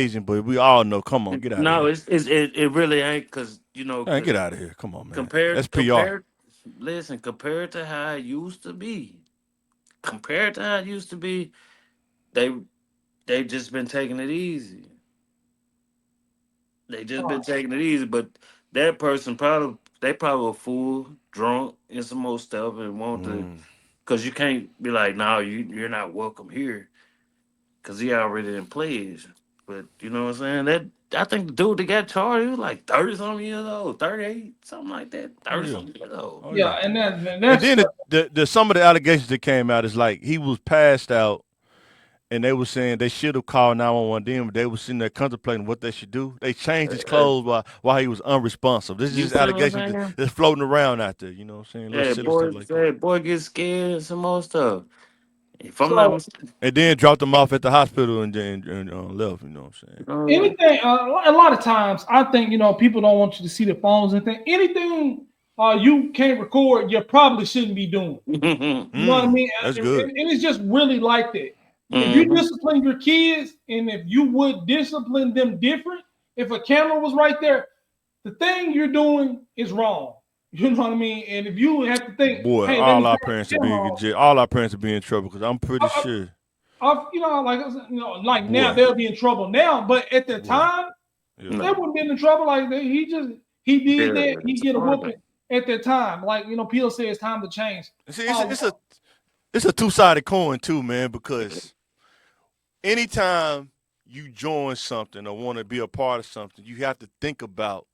Asian, but we all know. Come on, get out of No, here. it really ain't because Man, because get out of here. Come on, man. That's compared PR. compared listen, compared to how it used to be, compared to how it used to be, they they just been taking it easy. They just been taking it easy, but that person probably a fool, drunk, and some more stuff, and want to, Mm. because you can't be like, no, you're not welcome here, because he already in pledge. But you know what I'm saying? That I think the dude that got charged, he was like 30 something years old, 38, something like that, Oh 30 yeah. something years old. Oh yeah. Yeah, and And that's then the some of the allegations that came out is like he was passed out, and they were saying they should have called 911 then, but they were sitting there contemplating what they should do. They changed his Uh, clothes while he was unresponsive. This is you just feel what allegations I'm saying? that's floating around out there. You know what I'm saying? Little silly stuff like that. Boy gets scared and some more stuff. If I'm not so mistaken, And then dropped him off at the hospital and then left. You know what I'm saying? anything. A lot of times, I think people don't want you to see the phones and things. Anything you can't record, you probably shouldn't be doing. You know what I mean? That's And, good. and it's just really like that. If you Mhm. discipline your kids, and if you would discipline them different, if a camera was right there, the thing you're doing is wrong. You know what I mean? And if you have to think, Boy, hey, let all me our turn parents the would be camera in on. jail. All our parents would be in trouble because I'm pretty sure. Like I said, like now Boy, they'll be in trouble now, but at the boy, time yeah. they No. wouldn't be in trouble like that. He did Yeah, that. He it's a get a part of it. whooping at that time. Like Peel said, it's time to change. See, Oh, it's a two sided coin too, man. Because anytime you join something or want to be a part of something, you have to think about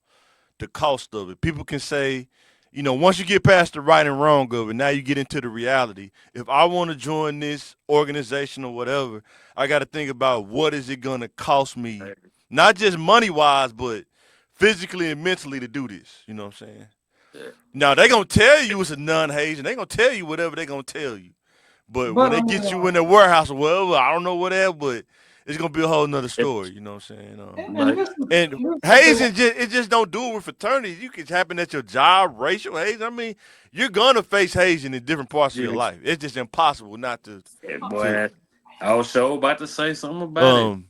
the cost of it. People can say, once you get past the right and wrong of it, now you get into the reality. If I want to join this organization or whatever, I got to think about what is it going to cost me, not just money wise, but physically and mentally to do this. You know what I'm saying? Yeah. Now they gonna tell you it's a non-Haitian. They gonna tell you whatever they gonna tell you. But when but they I mean, get you in the warehouse or whatever, I don't know what that, but it's gonna be a whole nother It, story. You know what I'm saying? and like, And this the hazing just don't do it with fraternities. You can happen at your job, racial hazing. I mean, you're gonna face hazing in different parts of your yeah, life. It's just impossible not to boy, I was sure about to say something about it. um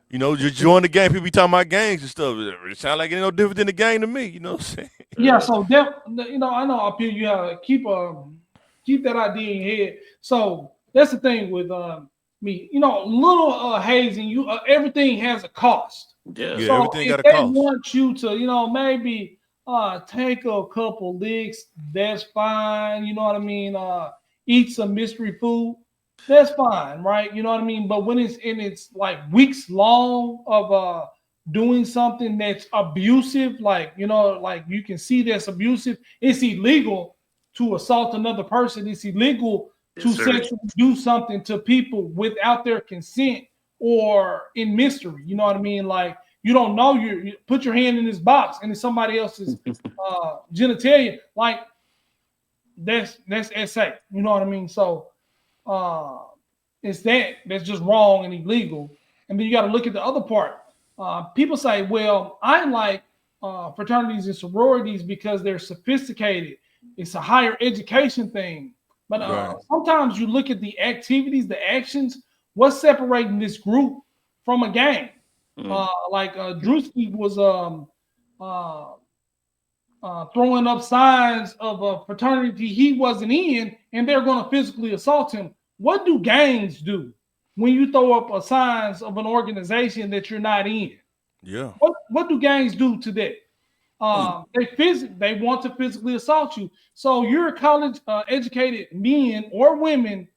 you join the game. People be talking about gangs and stuff. It sound like it's no different than the game to me. You know what I'm saying? Yeah, so I know up here you have to keep that idea in your head. So that's the thing with me. Little hazing, you everything has a cost. Yeah, Yeah, So everything if got a they cost. want you to, maybe take a couple licks, that's fine. You know what I mean? Eat some mystery food, that's fine, right? You know what I mean? But when it's like weeks long of doing something that's abusive, like like you can see that's abusive, it's illegal to assault another person. It's illegal yes, to sir. sexually do something to people without their consent or in mystery. You know what I mean? Like you don't know you put your hand in this box and it's somebody else's genitalia. Like that's SA. You know what I mean? So uh, it's that's just wrong and illegal. And then you got to look at the other part. People say, well, I like fraternities and sororities because they're sophisticated. It's a higher education thing. But Right. sometimes you look at the activities, the actions. What's separating this group from a gang? Mm. Like Drewski was uh, throwing up signs of a fraternity he wasn't in, and they're going to physically assault him. What do gangs do when you throw up a signs of an organization that you're not in? Yeah. What do gangs do to that? They want to physically assault you. So you're college educated men or women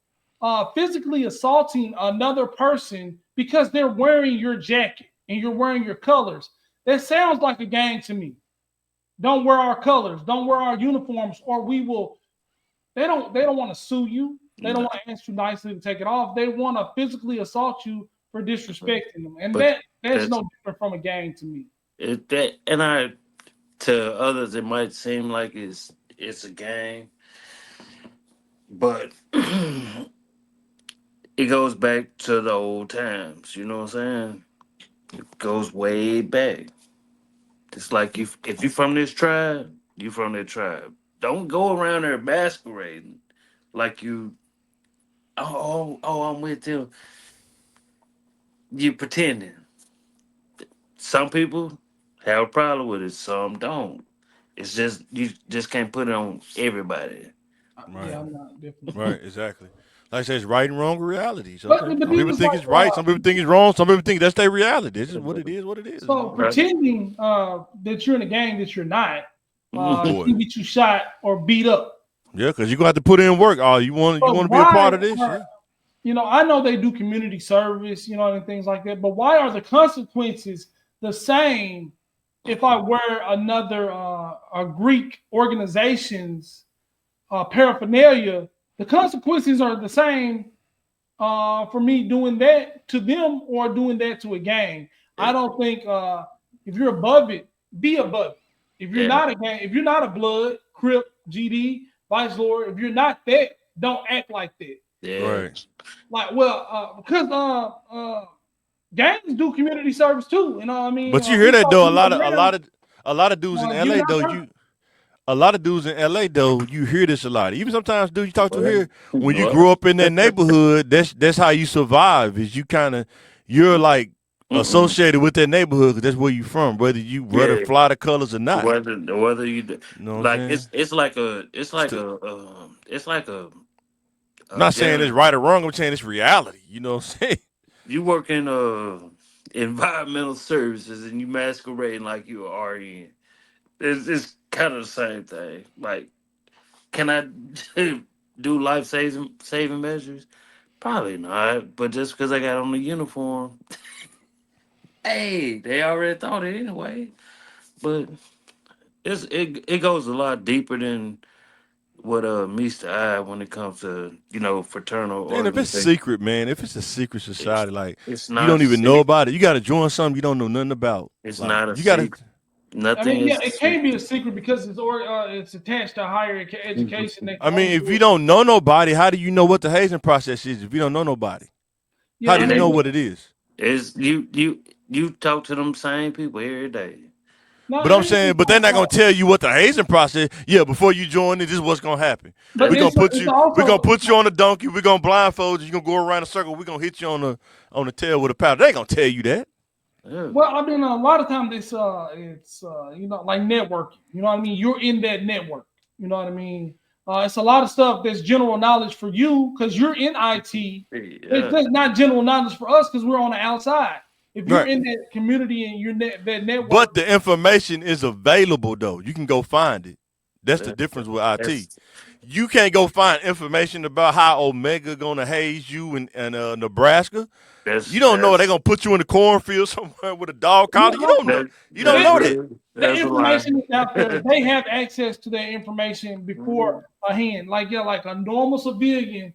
physically assaulting another person because they're wearing your jacket and you're wearing your colors. That sounds like a gang to me. Don't wear our colors. Don't wear our uniforms, or we will. They don't want to sue you. They don't No, want to ask you nicely to take it off. They want to physically assault you for disrespecting them, and but that's that's no different from a gang to me. that, and I to others it might seem like it's a game, but it goes back to the old times. You know what I'm saying? It goes way back. It's like if you from this tribe, you from that tribe. Don't go around there masquerading like you. Oh, I'm with them. You pretending. some people have a problem with it, some don't. It's just you just can't put it on everybody. Right. Yeah, I'm not definitely. Right. Exactly. Like I said, it's right and wrong reality. But Sometimes some this people is think like it's right, some people think it's wrong, some people think that's their reality. This is what it is. What it is. You so know. Right. pretending that you're in a gang that you're not Mhm. Boy. can get you shot or beat up. Yeah, because you're gonna have to put in work. Oh, you But want to be a why part of this? are Yeah. I know they do community service, and things like that. But why are the consequences the same if I wear another a Greek organization's paraphernalia? The consequences are the same for me doing that to them or doing that to a gang. I don't think if you're above it, be above it. If you're Yeah. not a gang, if you're not a blood, Crip, GD, Vice Lord, if you're not that, don't act like that. Yeah. Right. Like, well, because gangs do community service too. You know what I mean? But you hear We that follow though. people around, A lot of dudes in giving LA out though. purpose. A lot of dudes in LA though. You hear this a lot. Even sometimes dudes you talk to Well, here. When you well. grew up in that neighborhood, that's how you survive. Is you're like Mm-mm. associated with that neighborhood because that's where you from. Whether Yeah. fly the colors or not. Whether you do, You know what I'm like saying? Still, it's like I'm a not saying it's janitor. right or wrong. I'm saying it's reality. You know what I'm saying? You work in environmental services and you masquerading like you are RN. It's kind of the same thing. Like, can I do life saving measures? Probably not. But just because I got on the uniform, hey, they already thought it anyway. But it goes a lot deeper than what meets the eye when it comes to fraternal And if it's organization. secret, man, if it's a secret It's society, like it's you not don't even know secret. about it, you got to join something you don't know nothing about. It's Like not a you got to. secret. I Nothing mean, yeah, is a it can't be a secret. secret because it's attached to higher education. They I can mean, only if do you it. don't know nobody, how do you know what the hazing process is? If you don't know nobody, Yeah, how do I It you mean, know ain't. what it is? It's you talk to them same people every day. no, But I'm it saying, ain't but they're not gonna tell you what the hazing process. Yeah, before you join it, this is what's gonna happen. but it's We gonna also put you on a donkey. We gonna blindfold you. You gonna go around a circle. We gonna hit you on the tail with a paddle. They ain't gonna tell you that. Yeah. well, I mean, a lot of times it's like networking. You know what I mean? You're in that network. You know what I mean? It's a lot of stuff that's general knowledge for you because you're in IT. It's Yeah. just not general knowledge for us because we're on the outside. If you're Right. in that community and you're that network, But the information is available though. You can go find it. That's the That- difference with IT. That's You can't go find information about how Omega gonna haze you in Nebraska. You that's don't know they're that's gonna put you in the cornfield somewhere with a dog yeah, collar. You don't know. You don't that's know that that. real. the That's a lie. information is out there. They have access to that information before a hand. Like like a normal civilian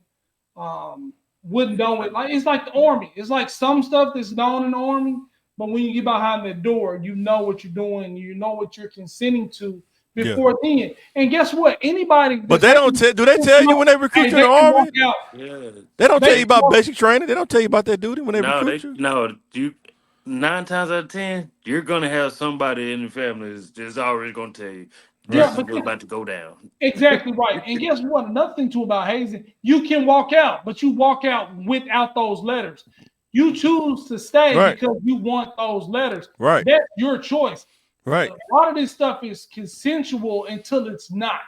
wouldn't know it. Like it's like the army. It's like some stuff that's known in the army, but when you get behind the door, you know what you're doing. You know what you're consenting to Yeah. before then. And guess what? Anybody But that's they don't tell. Do they tell you when they recruit hey, you in they the can walk army? out. Yeah. They don't tell They you can about walk. basic training. They don't tell you about that duty when they No, recruit you. you 9 times out of 10, you're gonna have somebody in the family that's already gonna tell you Right. this Yeah, is but what's about to go down. exactly right. And guess what? Another thing too about hazing, you can walk out, but you walk out without those letters. You choose to stay Right. because you want those letters. Right. That's your choice. Right. A lot of this stuff is consensual until it's not.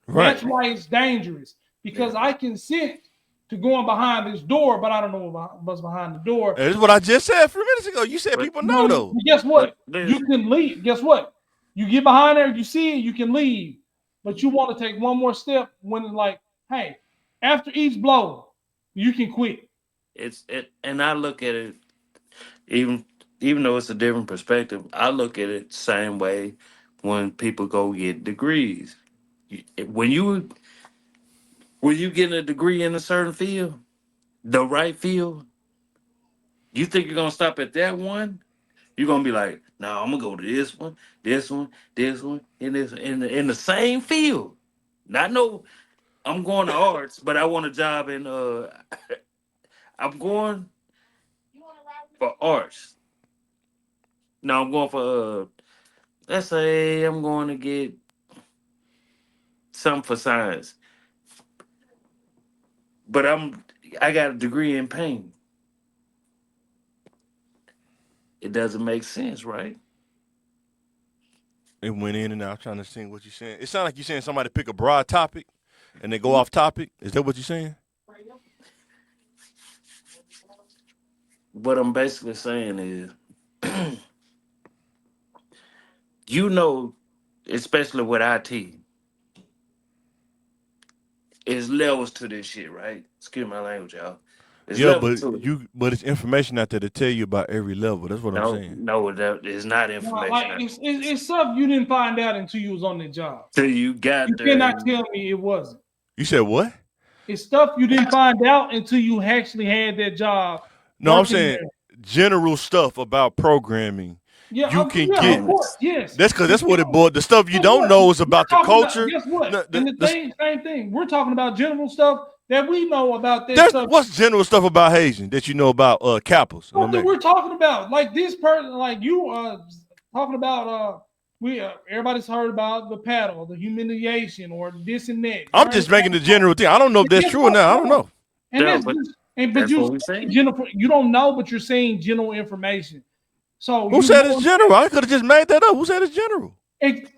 Right. That's why it's dangerous Yeah. because I consent to going behind this door, but I don't know what's behind the door. And this is what I just said a few minutes ago. You said But people You know know what I mean? though. But guess but what? You this can leave. Guess what? You get behind there, you see it, you can leave. But you want to take one more step when it's like, hey, after each blow, you can quit. and I look at it even even though it's a different perspective, I look at it the same way when people go get degrees. When you getting a degree in a certain field, the right field, you think you're gonna stop at that one? You're gonna be like, no, I'm gonna go to this one, this one, and this in the same field. Not no, I'm going to arts, but I want a job in I'm going for arts. No, I'm going for let's say I'm going to get something for science. But I got a degree in painting. It doesn't make sense, right? It went in and out trying to see what you're saying. It sounds like you're saying somebody pick a broad topic and they go off topic. Is that what you're saying? What I'm basically saying is, you know, especially with IT, is levels to this shit, right? Excuse my language, y'all. There's Yeah, levels but to it. but it's information out there to tell you about every level. That's what I'm No, saying. no, that is not No, information. like it's stuff you didn't find out until you was on the job. Till you You got there. cannot tell me it wasn't. You said what? It's stuff you didn't find out until you actually had that job No, I'm working saying there. general stuff about programming. Yeah, You can yeah, of get course, yes. that's because But that's what it boiled. The stuff you guess don't what? know is We're about the talking about culture. guess what? No, And the same thing. We're talking about general stuff that we know about that There's stuff. what's general stuff about Hazing that you know about Kappas and Something Omega. we're talking about, like this person, like you talking about we everybody's heard about the paddle, the humiliation, or this and that. I'm just making the general thing. I don't know if And that's guess true or what? not. I don't Hold on. know. And Yeah, that's but just and but that's you what we saying. Jennifer, you don't know, but you're saying general information. So Who you said it's know general? I could have just made that up. Who said it's general? it,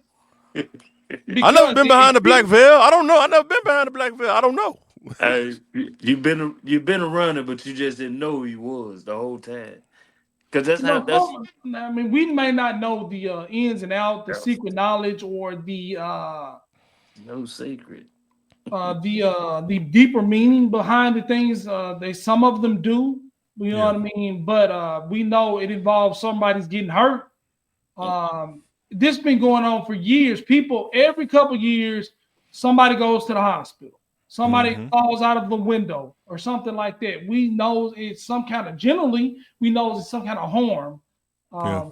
I never because been behind the black veil. I don't know. I never been behind the black veil. I don't know. Hey, you've been a runner, but you just didn't know who he was the whole time. Cause that's you how know, that's I mean, we may not know the ins and outs, the yeah, secret knowledge, or no secret. the deeper meaning behind the things. They some of them do, you know Yeah. what I mean. But we know it involves somebody's getting hurt. This been going on for years. People every couple years, somebody goes to the hospital. Somebody Mm-hmm. falls out of the window or something like that. We know it's some kind of generally we know it's some kind of harm. Yeah.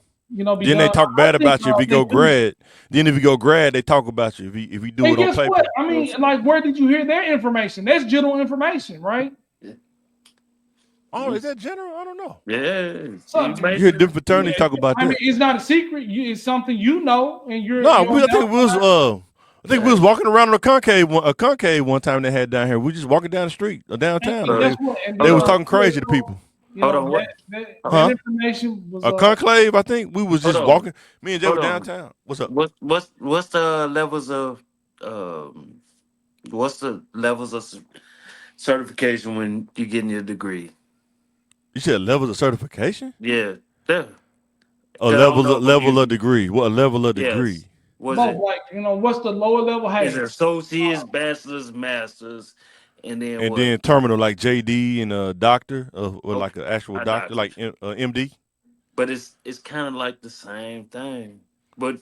Be Then they done. talk I bad think about you if you they go do. grad. Then if you go grad, they talk about you if you do And it on guess paper. what? I mean, like, where did you hear that information? That's general information, right? Oh, is that general? I don't know. Yeah, you So, You hear basically different fraternities talk about I mean, that. it's not a secret. It's something you know, and No, you're I think we was yeah. walking around a concave one time they had down here. We just walking down the street or downtown, and and Uh, guess what? And they hold was on, talking crazy to people. hold on. What? that Huh? information was A conclave, I think. We was Hold just on, walking. Me and Jay hold was on. downtown. What's up? What's the levels of um what's the levels of certification when you getting your degree? You said levels of certification? Yeah, yeah. A Cause I don't know if I'm level of using. degree. What a level of Yes. degree? Was both it? like what's the lower level Is it has. associates, bachelors, masters, and then And what? then terminal like JD and a doctor, or like Okay, an actual I doctor, got you. like MD. But it's kind of like the same thing. But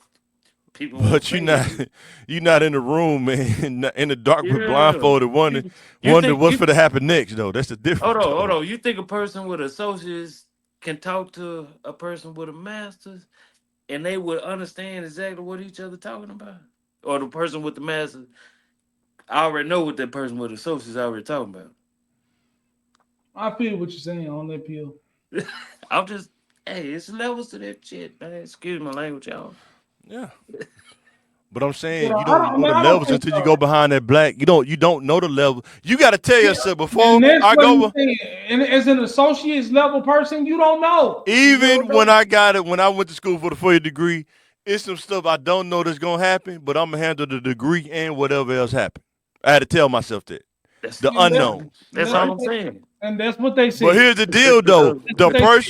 people won't But say it. you not in the room, man, in the dark with Yeah. blindfolded, You you wonder think what's you going to happen next, though. That's the difference, hold though. on. You think a person with associates can talk to a person with a master's and they would understand exactly what each other talking about? Or the person with the master's, I already know what that person with associates already talking about. I feel what you're saying on that pill. I'm just hey, it's levels to that shit, man. Excuse my language, y'all. Yeah. But I'm But saying you I don't don't. I know mean, the I don't levels think. until you go behind that black. You don't know the level. You got to tell Yeah, yourself before and that's I what go. he's saying. And as an associate's level person, you don't know. You Even don't know. when I got it, when I went to school for the 4-year degree, it's some stuff I don't know that's gonna happen, but I'm gonna handle the degree and whatever else happen. I had to tell myself that. That's The And unknowns, that's that's all right? what I'm they, saying. and that's what they But said. here's the deal though. That's The what they said.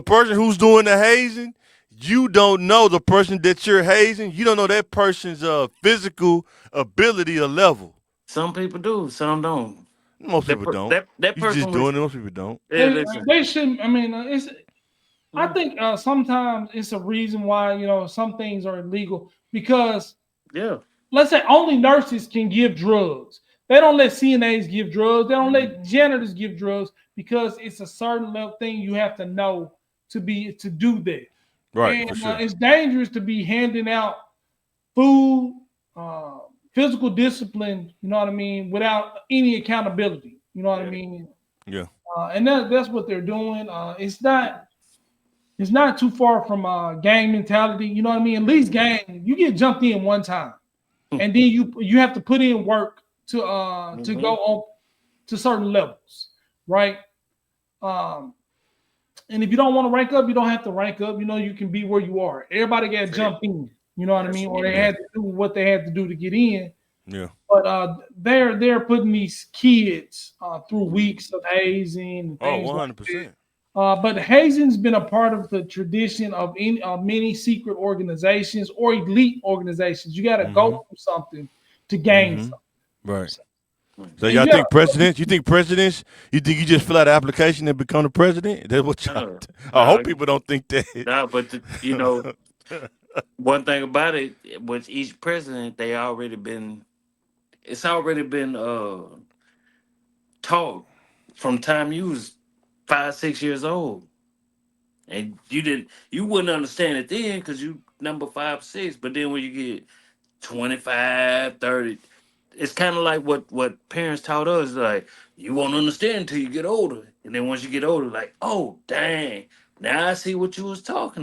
person who's doing the hazing, you don't know the person that you're hazing. You don't know that person's physical ability or level. Some people do, some don't. Most people don't. That You just person doing was it, most people don't. yeah. They Listen, they shouldn't. I mean, it's. I Mm, think sometimes it's a reason why some things are illegal because yeah. let's say only nurses can give drugs. They don't let CNAs give drugs. They don't Mhm. let janitors give drugs because it's a certain level thing you have to know to do that. Right, And for sure. it's dangerous to be handing out food, uh, physical discipline. You know what I mean? Without any accountability. You know what I Yeah. mean? Yeah. And that's what they're doing. It's not too far from gang mentality. You know what I mean? At least gang, you get jumped in one time, and then you have to put in work to go Mhm. up to certain levels, right? Um, And if you don't want to rank up, you don't have to rank up. You know, you can be where you are. Everybody got Fair. jumped in. You know what I That's mean? Or they Yeah. had to do what they had to do to get in. Yeah. But they're putting these kids through weeks of hazing and Oh, things like that. 100%. But hazing's been a part of the tradition of many secret organizations or elite organizations. You got to go Mm-hmm. through something to gain Mm-hmm. something. Right. So, So and y'all you got think presidents? You think presidents? You think you just fill out an application and become the president? That's what y'all. No, I hope no, people don't think that. no. But one thing about it, with each president, they already been. It's already been taught from time you was 5, 6 years old, and you wouldn't understand it then because you number 5, 6. But then when you get 25, 30, it's kind of like what parents taught us. Like, you won't understand until you get older, and then once you get older, like, oh dang, now I see what you was talking about.